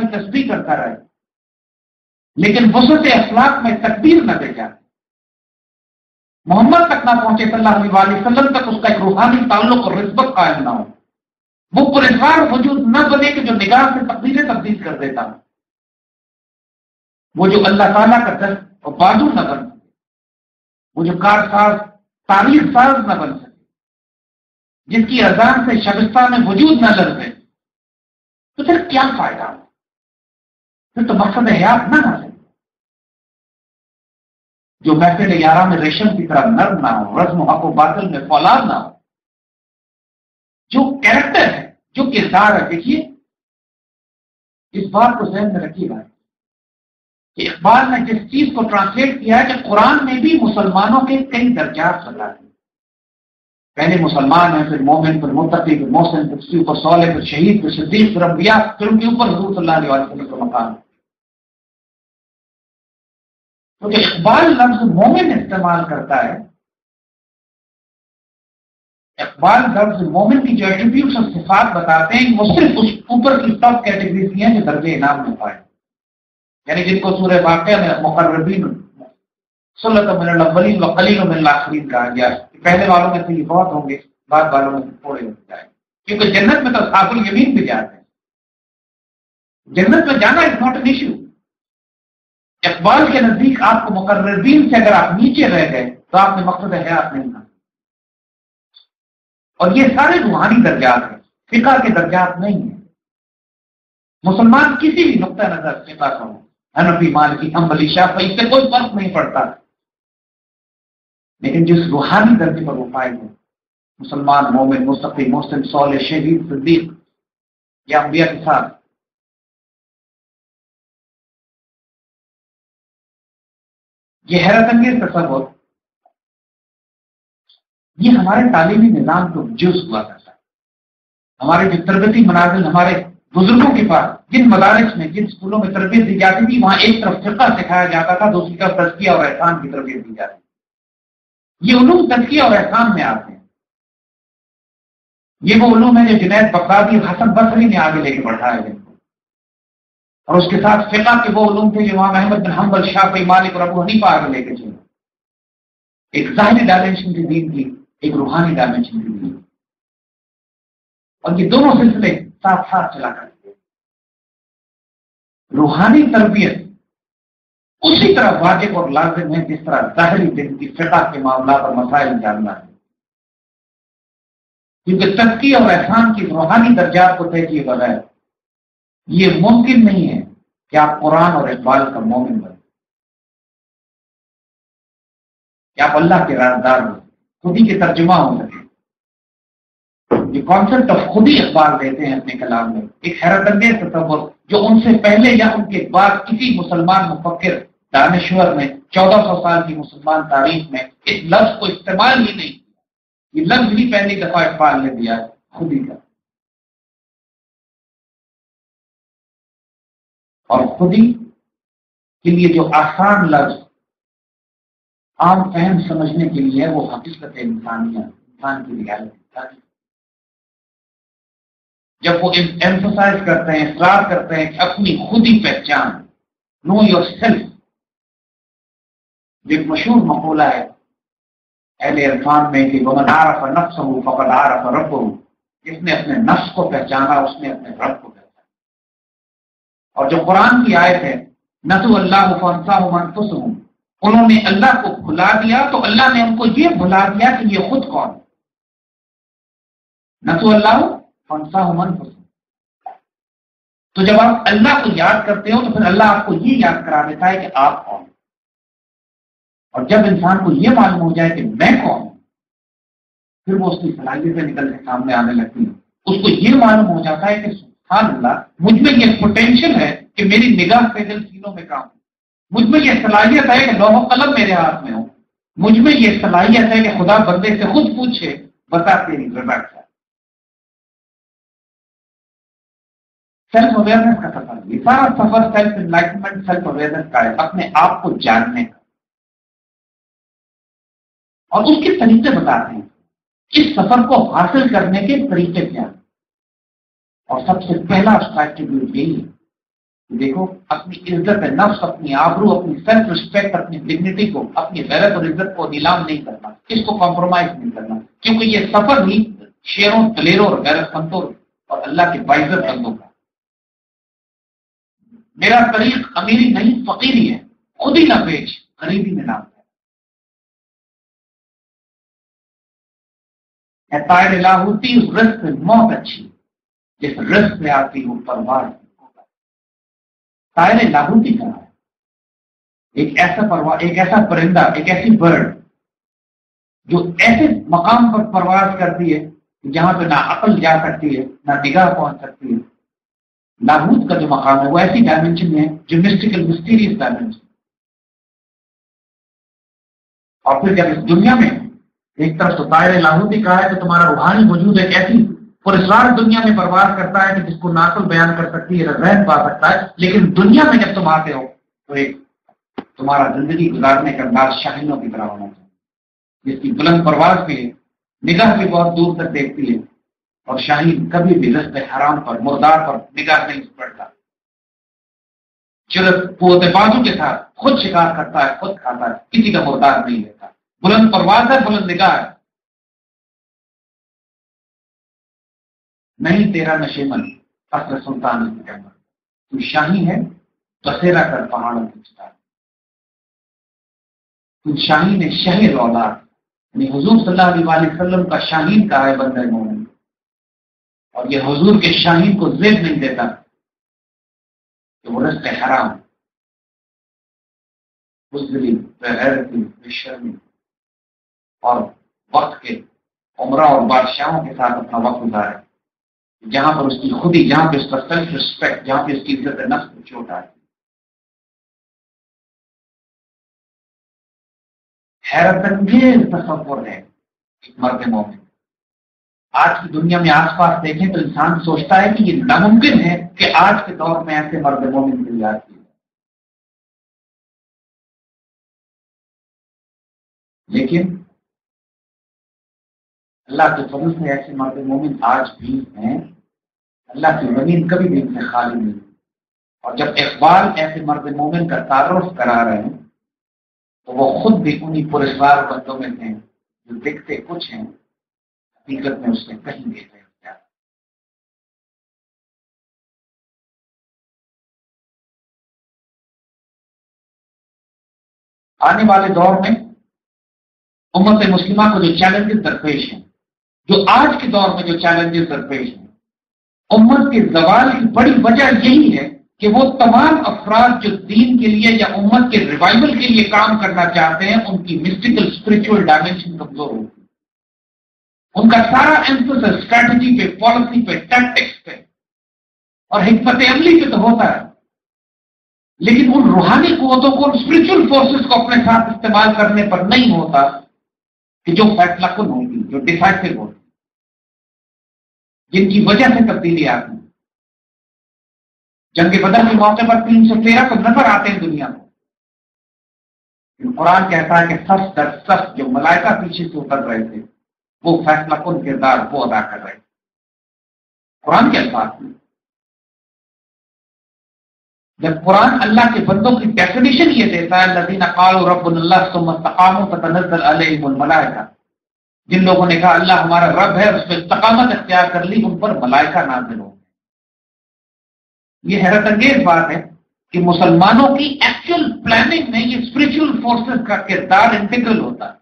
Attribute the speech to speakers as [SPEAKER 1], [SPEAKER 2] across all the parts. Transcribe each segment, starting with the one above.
[SPEAKER 1] تسبیح کرتا رہے لیکن وسعت اخلاق میں تکبیر نہ دے جائے، محمد تک نہ پہنچے صلی اللہ علیہ وسلم تک اس کا ایک روحانی تعلق اور رسبت قائم نہ ہو، وہ پرہیزگار وجود نہ بنے کہ جو نگاہ سے تقدیریں تبدیل کر دیتا، وہ جو اللہ تعالیٰ کا دست اور بازو نہ بن سکے، وہ جو کار ساز تاریخ ساز نہ بن سکے، جس کی اذان سے شبستہ میں وجود نہ لرزے، تو پھر کیا فائدہ ہو؟ پھر تو مقصد حیات نہ حاصل، جو محفل یارہ میں ریشم کی طرح نرم نہ ہو، رسم و حق و باطل میں فولاد نہ ہو، جو کیریکٹر ہے، جو کردار ہے۔ دیکھیے اس بات کو ذہن میں رکھیے گا کہ اقبال نے جس چیز کو ٹرانسلیٹ کیا ہے کہ قرآن میں بھی مسلمانوں کے کئی درجات بتا دیے، پہلے مسلمان ہیں، پھر مومن، پھر متقی، پھر محسن، پھر اس کے اوپر صالح، پھر شہید، پھر صدیق، پھر انبیاء، پھر ان کے اوپر حضور صلی اللہ علیہ وسلم کا مقام۔ کیونکہ اقبال لفظ مومن استعمال کرتا ہے، اقبال لفظ مومن کی جو ایٹریبیوٹس اور صفات بتاتے ہیں وہ صرف اس اوپر کی ٹاپ کیٹیگریز کی ہیں جو درجہ انعام میں پائے، یعنی جن کو سورہ واقعہ میں مقربین سلۃ من الاولین وقلیل من الاخرین کہا گیا، پہلے والوں میں سے یہ بہت ہوں گے، بعد والوں میں سے تھوڑے ہو جائیں، کیونکہ جنت میں تو اصحاب الیمین بھی جاتے ہیں، جنت میں جانا is not an issue. Iqbal کے نزدیک آپ کو مقربین سے اگر آپ نیچے رہ گئے تو آپ نے مقصد حیات نہیں تھا، اور یہ سارے روحانی درجات ہیں، فقہ کے درجات نہیں ہیں۔ مسلمان کسی بھی نقطہ نظر فقہ کا ہو، حنفی، مالکی، حنبلی، شافعی، اس سے کوئی فرق نہیں پڑتا، لیکن جس روحانی درجے پر وہ فائز ہو، مسلمان، مومن، متقی، محسن، صالح، شہید، صدیق یا انبیاء کے ساتھ، یہ حیرت انگیز تصور یہ ہمارے تعلیمی نظام کو جز ہوا کرتا ہے۔ ہمارے جو تربیتی منازل ہمارے بزرگوں کے پاس جن مدارس میں، جن اسکولوں میں تربیت دی جاتی تھی، وہاں ایک طرف فقہ سکھایا جاتا تھا، دوسری طرف تزکیہ اور احسان کی تربیت دی جاتی تھی۔ یہ علوم تزکیہ اور احسان میں آتے ہیں، یہ وہ علوم ہیں جو جنید بغدادی اور حسن بصری نے آگے لے کے بڑھایا جن کو، اور اس کے ساتھ فقہ کے وہ علوم تھے جو امام احمد بن حنبل، شافعی، مالک اور ابو حنیفہ آگے لے کے چلے۔ ایک ظاہری ڈائمنشن تھی دین کی، ایک روحانی ڈائمنشن تھی دین، اور یہ دونوں سلسلے ساتھ ساتھ چلا کرتے ہیں۔ روحانی تربیت اسی طرح واجب اور لازم ہے جس طرح ظاہری دن کی فقہ کے معاملات اور مسائل جاننا ہے، کیونکہ تزکیہ اور احسان کی روحانی درجات کو طے کیے بغیر یہ ممکن نہیں ہے کہ آپ قرآن اور اقبال کا مومن بنیں، کہ آپ اللہ کے رازدار ہوں، خودی کے ترجمہ ہو سکے۔ یہ کانسیپٹ آف خودی اقبال دیتے ہیں اپنے کلام میں، ایک حیرت انگیز تصور جو ان سے پہلے یا ان کے بعد کسی مسلمان مفکر دانشور نے 1400 سال کی مسلمان تاریخ میں اس لفظ کو استعمال ہی نہیں کیا۔ یہ لفظ ہی پہلی دفعہ اقبال نے دیا ہے، خودی کا۔ اور خودی کے لیے جو آسان لفظ عام فہم سمجھنے کے لیے ہے وہ حقیقت انسانیت، انسان کی ریالٹی۔ جب وہ ایمفسائز کرتے ہیں، اصرار کرتے ہیں کہ اپنی خودی پہچان، نو یور سیلف، جو ایک مشہور مقولہ ہے اہل عرفان میں کہ وَمَنْ عَرَفَ نَفْسَهُ فَقَدْ عَرَفَ رَبَّهُ، جس نے اپنے نفس کو پہچانا اس نے اپنے رب کو پہچانا۔ اور جو قرآن کی آیت ہے نَسُوا اللَّهُ فَأَنسَاهُمْ أَنفُسَهُمْ، انہوں نے اللہ کو بھلا دیا تو اللہ نے ان کو یہ بھلا دیا کہ یہ خود کون ہے۔ نَسُوا اللَّهُ فَأَنسَاهُمْ أَنفُسَهُمْ، تو جب آپ اللہ کو یاد کرتے ہو تو پھر اللہ آپ کو یہ یاد کرا دیتا ہے کہ آپ کون ہیں۔ اور جب انسان کو یہ معلوم ہو جائے کہ میں کون ہوں، پھر وہ اس کی صلاحیتیں نکل کے سامنے آنے لگتی ہیں۔ اس کو یہ معلوم ہو جاتا ہے کہ سبحان اللہ، مجھ میں یہ پوٹینشیل ہے کہ میری نگاہ سے دل سینوں میں کام ہو، مجھ میں یہ صلاحیت ہے کہ لوح و قلم میرے ہاتھ میں ہو، مجھ میں یہ صلاحیت ہے کہ خدا بندے سے خود پوچھے بتا تیری رضا کیا۔ سیلف اویئرنیس کا سفر، یہ سارا سفر سیلف انلائٹمنٹ، سیلف اویئرنیس کا ہے، اپنے آپ کو جاننے کا، اور اس کے طریقے بتاتے ہیں اس سفر کو حاصل کرنے کے طریقے کیا ہیں۔ اور سب سے پہلا اس کا ایٹریبیوٹ یہی ہے دیکھو اپنی عزت نفس، اپنی آبرو، اپنی سیلف رسپیکٹ، اپنی ڈگنیٹی کو، اپنی غیرت اور عزت کو نیلام نہیں کرنا، اس کو کمپرومائز نہیں کرنا، کیونکہ یہ سفر ہی شیروں دلیروں اور غیرت مندوں اور اللہ کے باعزت بندوں کا۔ میرا طریق امیری نہیں فقیری ہے، خود ہی نہ بیچ، غریبی میں نہ ہے۔ طائر لاہوتی اس رزق میں موت اچھی، جس رزق میں آتی ہوں پرواز۔ طائر لاہوتی کا ہے ایک ایسا پرندہ، ایک ایسی برڈ جو ایسے مقام پر پرواز کرتی ہے جہاں پہ نہ عقل جا سکتی ہے نہ نگاہ پہنچ سکتی ہے۔ لاہوت کا جو مقام ہے وہ ایسی ڈائمنشن میں جو مسٹیکل مسٹیریس ڈائمنشن، اور پھر جب اس دنیا میں ایک طرف تو طائر لاہوتی کہا ہے کہ تمہارا روحانی وجود ایک ایسی پراسرار دنیا میں پرواز کرتا ہے کہ جس کو ناقل بیان کر سکتی ہے، ذہن پا سکتا ہے، لیکن دنیا میں جب تم آتے ہو تو ایک تمہارا زندگی گزارنے کا انداز شاہینوں کی طرح ہونا چاہیے، جس کی بلند پرواز بھی ہے، نگاہ بھی بہت دور تک دیکھتی ہے، اور شاہین کبھی بھی رزق حرام پر، مردار پر نگاہ نہیں پڑتا، صرف قوت بازو کے ساتھ خود شکار کرتا ہے، خود کھاتا ہے، کسی کا مردار نہیں لیتا۔ بلند پرواز ہے، بلند نگاہ ہے، نہیں تیرا نشیمن اصل سلطان پیغمبر، تو شاہی ہے بسیرا کر پہاڑوں کی چٹان، تو شاہین شہر اولاد، یعنی حضور صلی اللہ علیہ وسلم کا شاہین کہا ہے بندہ مومن، اور یہ حضور کے شاہین کو زیب نہیں دیتا کہ وہ رزق حرام، بزدلی، بغیرتی، بے شرمی اور وقت کے عمرہ اور بادشاہوں کے ساتھ اپنا وقت گزارے، جہاں پر اس کی خودی، جہاں پہ اس کا سیلف رسپیکٹ، جہاں پہ اس کی عزت نفس کو چوٹ آئے۔ حیرت انگیز تصور ہے ایک مرد مومن۔ آج کی دنیا میں آس پاس دیکھیں تو انسان سوچتا ہے کہ یہ ناممکن ہے کہ آج کے دور میں ایسے مرد مومن مل جاتی ہے، لیکن اللہ کے فضل سے ایسے مرد مومن آج بھی ہیں۔ اللہ کی زمین کبھی بھی ان سے خالی نہیں، اور جب اقبال ایسے مرد مومن کا تعارف کرا رہے ہیں تو وہ خود بھی انہی پرسرار بندوں میں تھے جو دیکھتے کچھ ہیں، حقیقت میں اس سے کہیں بھی نہیں۔ آنے والے دور میں امت مسلمہ کو جو چیلنجز درپیش ہیں، جو آج کے دور میں جو چیلنجز درپیش ہیں، امت کے زوال کی بڑی وجہ یہی ہے کہ وہ تمام افراد جو دین کے لیے یا امت کے ریوائول کے لیے کام کرنا چاہتے ہیں، ان کی مسٹیکل اسپرچل ڈائمنشن کمزور ہوتی ہے، ان کا سارا ایمفسس اسٹریٹجی پہ، پالیسی پہ، ٹیکٹکس پہ اور حکمت عملی پہ تو ہوتا ہے، لیکن ان روحانی قوتوں کو، اسپرچل فورسز کو اپنے ساتھ استعمال کرنے پر نہیں ہوتا کہ جو فیصلہ کن ہوگی، جو ڈیسائسو ہوگی، جن کی وجہ سے تبدیلی آتی ہے۔ جنگ بدر کے موقع پر 313 کو نظر آتے ہیں دنیا کو، قرآن کہتا ہے کہ صف در صف جو ملائکہ پیچھے سے اتر رہے تھے وہ فیصلہ کن کردار وہ ادا کر رہے تھے۔ قرآن کے الفاظ میں جب قرآن اللہ کے بندوں کی ڈیفینیشن یہ دیتا ہے، الذین قالوا ربنا اللہ ثم استقاموا فتنزل علیہم الملائکہ، جن لوگوں نے کہا اللہ ہمارا رب ہے، اس پہ استقامت اختیار کر لی، ان پر ملائکہ نازل ہو۔ یہ حیرت انگیز بات ہے کہ مسلمانوں کی ایکچوئل پلاننگ میں یہ اسپرچل فورسز کا کردار انٹیگرل ہوتا ہے۔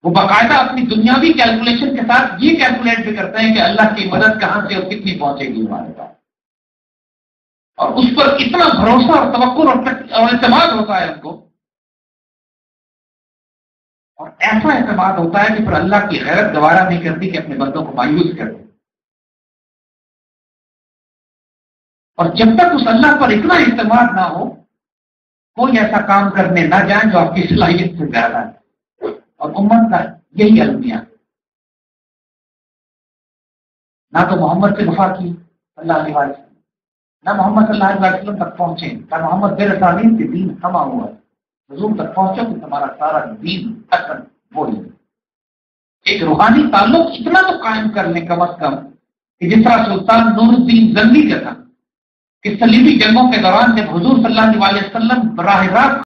[SPEAKER 1] وہ باقاعدہ اپنی دنیاوی کیلکولیشن کے ساتھ یہ کیلکولیٹ بھی کرتے ہیں کہ اللہ کی مدد کہاں سے اور کتنی پہنچے گی ہمارے پاس، اور اس پر اتنا بھروسہ اور توقع اور اعتماد ہوتا ہے ان کو، اور ایسا اعتماد ہوتا ہے کہ پھر اللہ کی غیرت گوارا نہیں کرتی کہ اپنے بندوں کو مایوس کر دے، اور جب تک اس اللہ پر اتنا اعتماد نہ ہو کوئی ایسا کام کرنے نہ جائیں جو آپ کی صلاحیت سے زیادہ ہے، اور امت کا یہی المیہ، نہ تو محمد سے وفا کی صلی اللہ علیہ وسلم، نہ محمد صلی اللہ علیہ وسلم تک پہنچے، نہ محمد بے رسالین کے دین تھما ہوا ہے، حضور تک پہنچو کہ تمہارا سارا دین اصل وہی ہے۔ ایک روحانی تعلق اتنا تو قائم کر لیں کم از کم کہ جس طرح سلطان نور الدین زنگی کا تھا، کہ صلیبی جنگوں کے دوران جب حضور صلی اللہ علیہ وسلم براہ راست